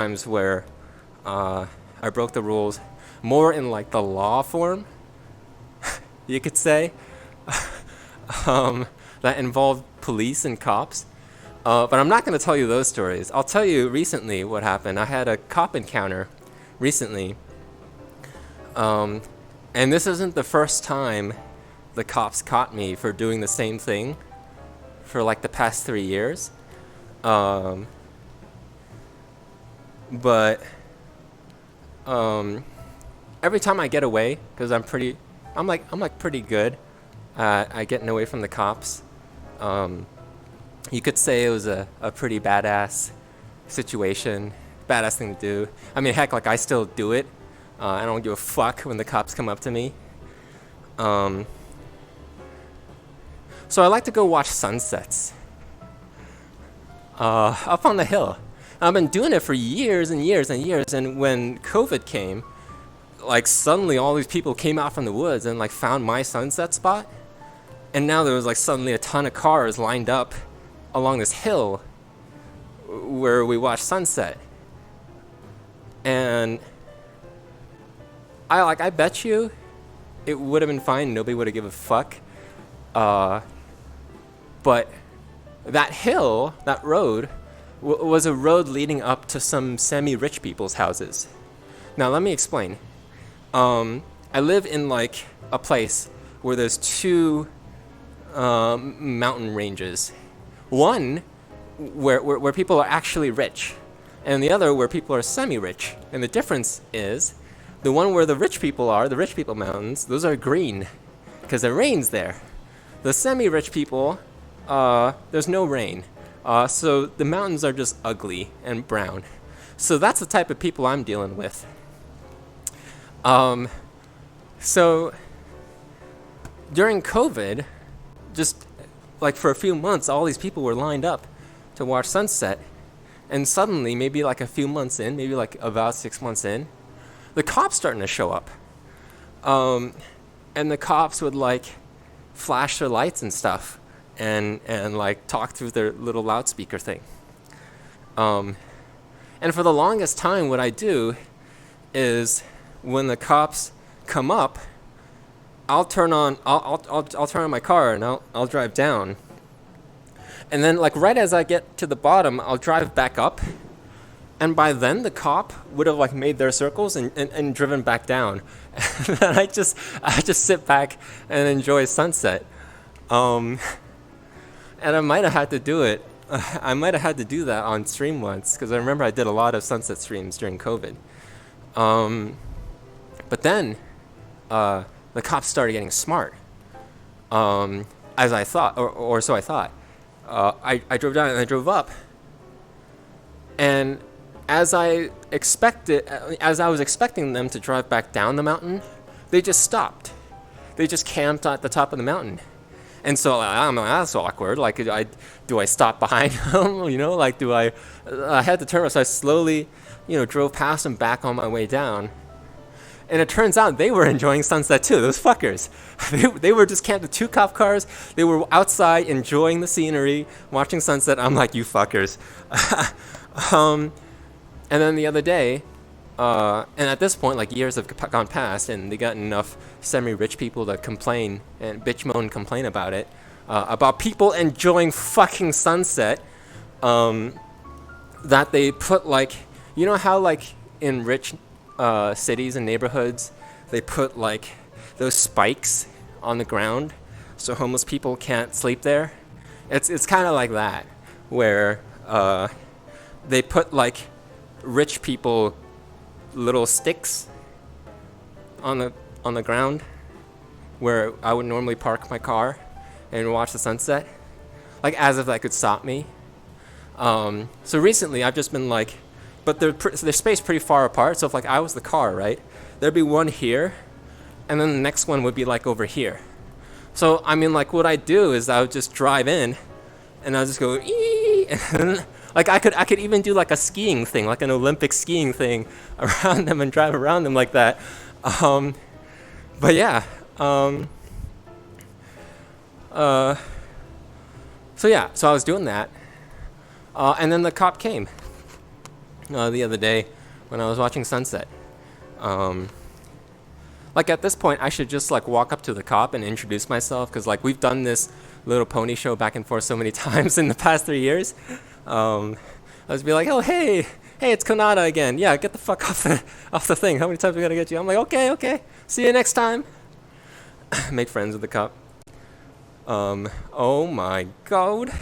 times where I broke the rules more in like the law form, you could say, um, that involved police and cops. But I'm not going to tell you those stories. I'll tell you recently what happened. I had a cop encounter recently, um, and this isn't the first time the cops caught me for doing the same thing for like the past 3 years. Um, but um, every time I get away, because I'm like pretty good at getting away from the cops. Um, you could say it was a pretty badass situation, badass thing to do. I mean, heck, like I still do it. I don't give a fuck when the cops come up to me. Um, so I like to go watch sunsets up on the hill. I've been doing it for years and years and years. And when COVID came, like suddenly all these people came out from the woods and like found my sunset spot. And now there was like suddenly a ton of cars lined up along this hill where we watch sunset. And I bet you it would have been fine. Nobody would have given a fuck. Uh, but that hill, that road, was a road leading up to some semi-rich people's houses. Now let me explain. I live in like a place where there's two mountain ranges. One where people are actually rich, and the other where people are semi-rich. And the difference is the one where the rich people are, the rich people mountains, those are green because it rains there. The semi-rich people, there's no rain. So the mountains are just ugly and brown. So that's the type of people I'm dealing with. So during COVID, just like for a few months, all these people were lined up to watch sunset. And suddenly, maybe like a few months in, maybe like about 6 months in, the cops starting to show up. And the cops would like flash their lights and stuff and like talk through their little loudspeaker thing. And for the longest time, what I do is when the cops come up, I'll turn on my car and I'll drive down. And then like right as I get to the bottom, I'll drive back up. And by then the cop would have like made their circles and driven back down. And I just sit back and enjoy sunset. And I might have had to do it. I might have had to do that on stream once because I remember I did a lot of sunset streams during COVID. But then the cops started getting smart, as I thought, or so I thought. I drove down and I drove up, and as I was expecting them to drive back down the mountain, they just stopped. They just camped at the top of the mountain, and so I'm like, that's awkward. Like, do I stop behind them? Like, do I had to turn. So I slowly, drove past them back on my way down. And it turns out they were enjoying sunset too, those fuckers. They were just camped with two cop cars. They were outside enjoying the scenery, watching sunset. I'm like, you fuckers. And then the other day, and at this point, like years have gone past, and they got enough semi-rich people to complain and bitch, moan, complain about it, about people enjoying fucking sunset, that they put like, how like in rich cities and neighborhoods, they put like those spikes on the ground so homeless people can't sleep there. It's kind of like that, where they put like rich people little sticks on the ground where I would normally park my car and watch the sunset, like as if that could stop me. So recently I've just been like, but they're spaced pretty far apart. So if like I was the car, right, there'd be one here, and then the next one would be like over here. So I mean, like what I do is I would just drive in, and I'll just go, ee, and like I could even do like a skiing thing, like an Olympic skiing thing around them and drive around them like that. But yeah. So I was doing that, and then the cop came. the other day when I was watching sunset. Um, like at this point, I should just like walk up to the cop and introduce myself because like we've done this little pony show back and forth so many times in the past 3 years. I was be like, oh hey, it's Konata again. Yeah, get the fuck off the thing. How many times we gotta get you? I'm like, okay, see you next time. Make friends with the cop. Oh my god.